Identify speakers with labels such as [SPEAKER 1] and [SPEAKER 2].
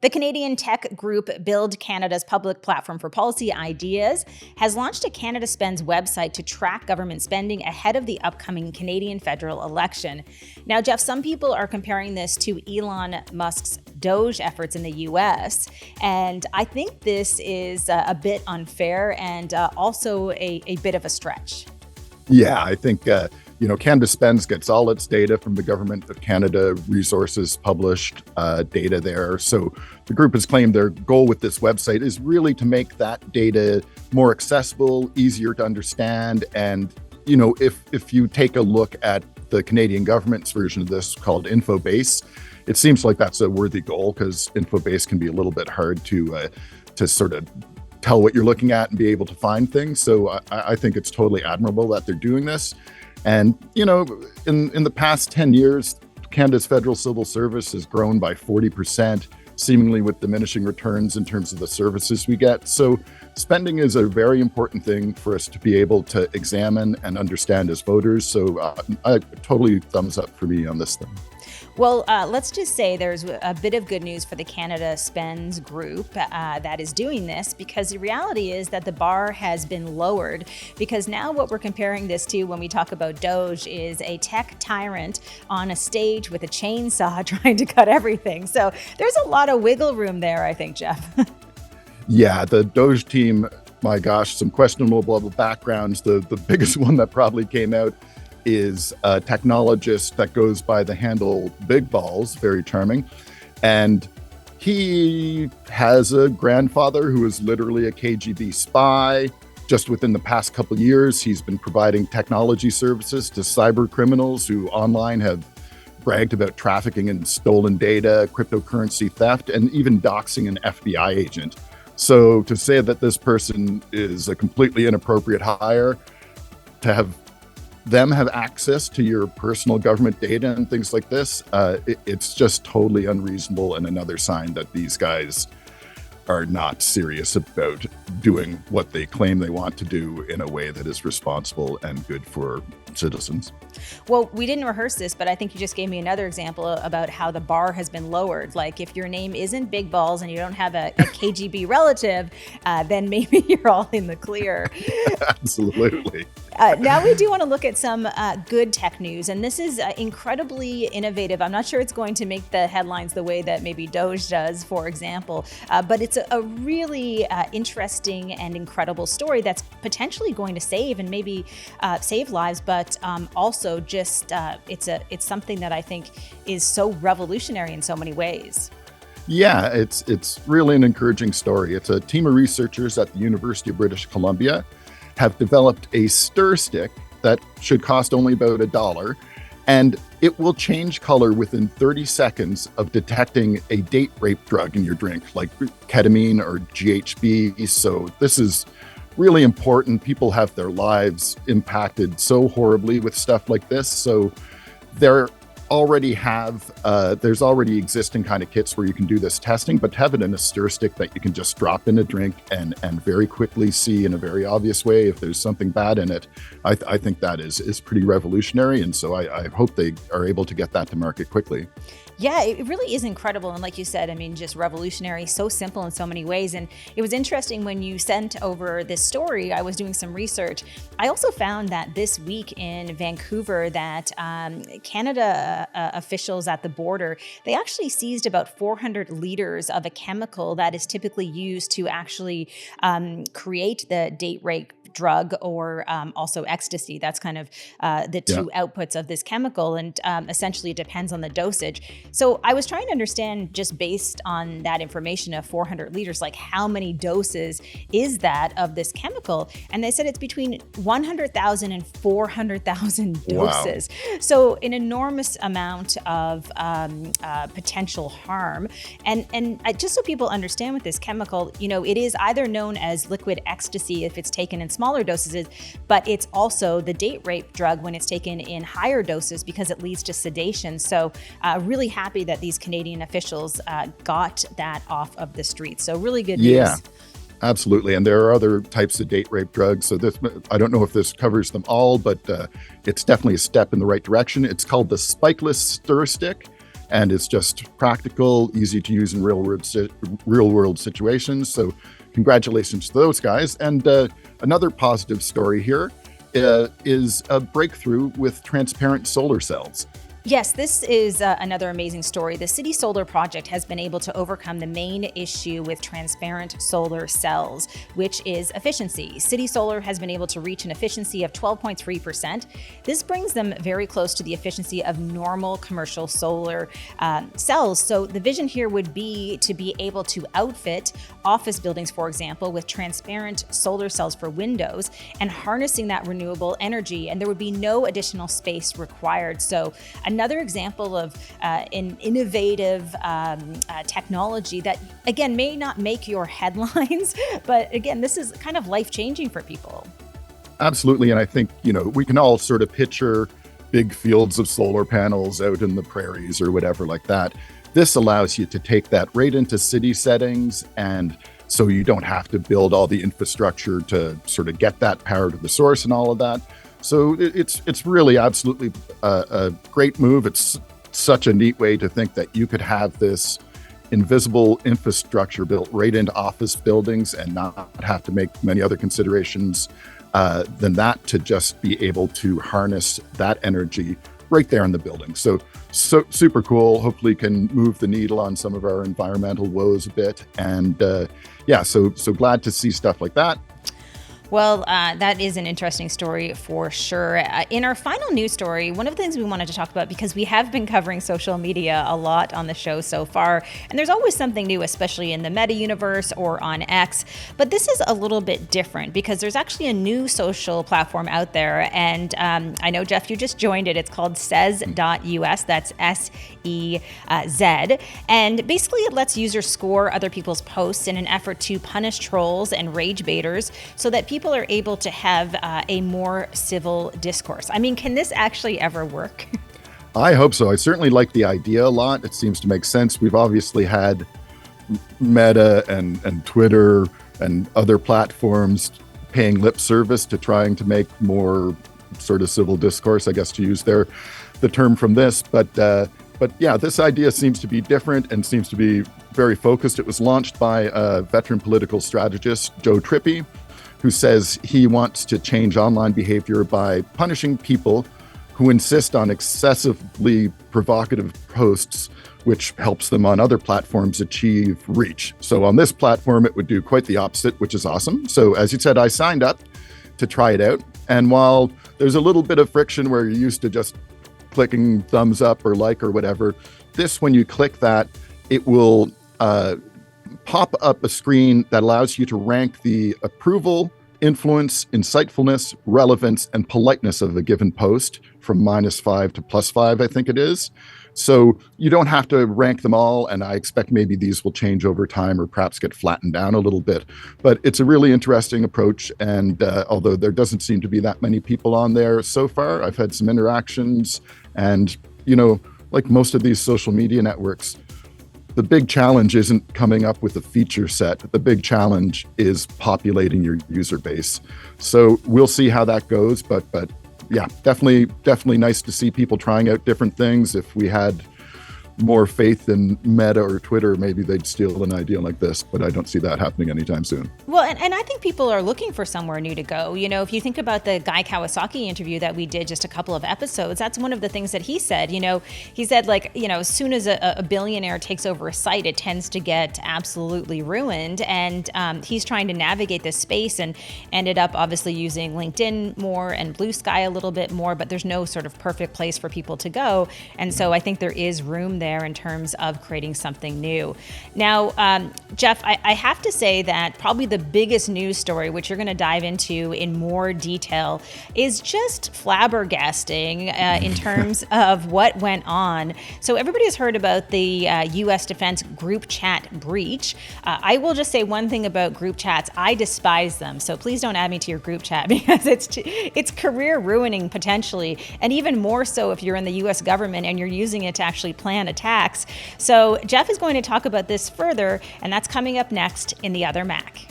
[SPEAKER 1] The Canadian tech group Build Canada's public platform for policy ideas has launched a Canada Spends website to track government spending ahead of the upcoming Canadian federal election. Now, Jeff, some people are comparing this to Elon Musk's DOGE efforts in the US, and I think this is a bit unfair and also a bit of a stretch.
[SPEAKER 2] Yeah, I think Canada Spends gets all its data from the Government of Canada Resources published data there. So the group has claimed their goal with this website is really to make that data more accessible, easier to understand. And, if you take a look at the Canadian government's version of this called Infobase, it seems like that's a worthy goal because Infobase can be a little bit hard to sort of tell what you're looking at and be able to find things. So I think it's totally admirable that they're doing this. And, in the past 10 years, Canada's federal civil service has grown by 40%, seemingly with diminishing returns in terms of the services we get. So spending is a very important thing for us to be able to examine and understand as voters. So I totally thumbs up for me on this thing.
[SPEAKER 1] Well, let's just say there's a bit of good news for the Canada Spends group that is doing this, because the reality is that the bar has been lowered, because now what we're comparing this to when we talk about DOGE is a tech tyrant on a stage with a chainsaw trying to cut everything. So there's a lot of wiggle room there, I think, Jeff.
[SPEAKER 2] Yeah, the DOGE team, my gosh, some questionable backgrounds. The biggest one that probably came out is a technologist that goes by the handle Big Balls, very charming. And he has a grandfather who is literally a KGB spy. Just within the past couple of years, he's been providing technology services to cyber criminals who online have bragged about trafficking in stolen data, cryptocurrency theft, and even doxing an FBI agent. So to say that this person is a completely inappropriate hire, to have them have access to your personal government data and things like this, it's just totally unreasonable, and another sign that these guys are not serious about doing what they claim they want to do in a way that is responsible and good for citizens.
[SPEAKER 1] Well, we didn't rehearse this, but I think you just gave me another example about how the bar has been lowered. Like, if your name isn't Big Balls and you don't have a KGB relative, then maybe you're all in the clear.
[SPEAKER 2] Absolutely.
[SPEAKER 1] Now we do want to look at some good tech news, and this is incredibly innovative. I'm not sure it's going to make the headlines the way that maybe DOGE does, for example, but it's a really interesting and incredible story that's potentially going to save and maybe save lives, but also just it's something that I think is so revolutionary in so many ways.
[SPEAKER 2] Yeah, it's really an encouraging story. It's a team of researchers at the University of British Columbia have developed a stir stick that should cost only about $1, and it will change color within 30 seconds of detecting a date rape drug in your drink, like ketamine or GHB. So this is really important. People have their lives impacted so horribly with stuff like this. So there's already existing kind of kits where you can do this testing, but have it in a stir stick that you can just drop in a drink and very quickly see in a very obvious way if there's something bad in it. I think that is pretty revolutionary. And so I hope they are able to get that to market quickly.
[SPEAKER 1] Yeah, it really is incredible. And like you said, I mean, just revolutionary, so simple in so many ways. And it was interesting when you sent over this story, I was doing some research. I also found that this week in Vancouver that Canada officials at the border, they actually seized about 400 liters of a chemical that is typically used to actually create the date rape drug or also ecstasy. That's kind of the two outputs of this chemical. And essentially it depends on the dosage. So I was trying to understand, just based on that information of 400 liters, like how many doses is that of this chemical? And they said it's between 100,000 and 400,000 doses. Wow. So an enormous amount of potential harm. And just so people understand with this chemical, it is either known as liquid ecstasy if it's taken in smaller doses, but it's also the date rape drug when it's taken in higher doses because it leads to sedation. So really happy that these Canadian officials got that off of the streets. So really good news.
[SPEAKER 2] Yeah, absolutely. And there are other types of date rape drugs. So this, I don't know if this covers them all, but it's definitely a step in the right direction. It's called the spikeless stir stick. and it's just practical, easy to use in real world situations. So congratulations to those guys. And another positive story here is a breakthrough with transparent solar cells.
[SPEAKER 1] Yes, this is another amazing story. The City Solar project has been able to overcome the main issue with transparent solar cells, which is efficiency. City Solar has been able to reach an efficiency of 12.3%. This brings them very close to the efficiency of normal commercial solar cells. So the vision here would be to be able to outfit office buildings, for example, with transparent solar cells for windows and harnessing that renewable energy, and there would be no additional space required. So another example of an innovative technology that, again, may not make your headlines, but again, this is kind of life-changing for people.
[SPEAKER 2] Absolutely. And I think, we can all sort of picture big fields of solar panels out in the prairies or whatever like that. This allows you to take that right into city settings, and so you don't have to build all the infrastructure to sort of get that power to the source and all of that. So it's really absolutely a great move. It's such a neat way to think that you could have this invisible infrastructure built right into office buildings and not have to make many other considerations than that, to just be able to harness that energy right there in the building. So super cool. Hopefully can move the needle on some of our environmental woes a bit. And so glad to see stuff like that.
[SPEAKER 1] Well, that is an interesting story for sure. In our final news story, one of the things we wanted to talk about, because we have been covering social media a lot on the show so far, and there's always something new, especially in the Meta universe or on X, but this is a little bit different because there's actually a new social platform out there, and I know, Jeff, you just joined it. It's called Sez.us. That's SEZ. And basically it lets users score other people's posts in an effort to punish trolls and rage baiters so that people are able to have a more civil discourse. I mean, can this actually ever work?
[SPEAKER 2] I hope so. I certainly like the idea a lot. It seems to make sense. We've obviously had Meta and Twitter and other platforms paying lip service to trying to make more sort of civil discourse, I guess, to use the term from this. But yeah, this idea seems to be different and seems to be very focused. It was launched by a veteran political strategist, Joe Trippi, who says he wants to change online behavior by punishing people who insist on excessively provocative posts, which helps them on other platforms achieve reach. So on this platform, it would do quite the opposite, which is awesome. So as you said, I signed up to try it out. And while there's a little bit of friction where you're used to just clicking thumbs up or like or whatever, this, when you click that, it will pop up a screen that allows you to rank the approval, influence, insightfulness, relevance, and politeness of a given post from -5 to +5, I think it is. So you don't have to rank them all, and I expect maybe these will change over time or perhaps get flattened down a little bit. But it's a really interesting approach, and although there doesn't seem to be that many people on there so far, I've had some interactions, and like most of these social media networks, the big challenge isn't coming up with a feature set. The big challenge is populating your user base. So we'll see how that goes. But yeah, definitely nice to see people trying out different things. If we had more faith in Meta or Twitter, maybe they'd steal an idea like this, but I don't see that happening anytime soon.
[SPEAKER 1] Well, and I think people are looking for somewhere new to go. If you think about the Guy Kawasaki interview that we did just a couple of episodes, that's one of the things that he said. He said, as soon as a billionaire takes over a site, it tends to get absolutely ruined. And he's trying to navigate this space and ended up obviously using LinkedIn more and Blue Sky a little bit more, but there's no sort of perfect place for people to go. And so I think there is room there in terms of creating something new. Now, Jeff, I have to say that probably the biggest news story, which you're going to dive into in more detail, is just flabbergasting in terms of what went on. So everybody has heard about the U.S. Defense group chat breach. I will just say one thing about group chats. I despise them. So please don't add me to your group chat because it's career ruining potentially. And even more so if you're in the U.S. government and you're using it to actually plan attacks. So Jeff is going to talk about this further, and that's coming up next in the Other Mac.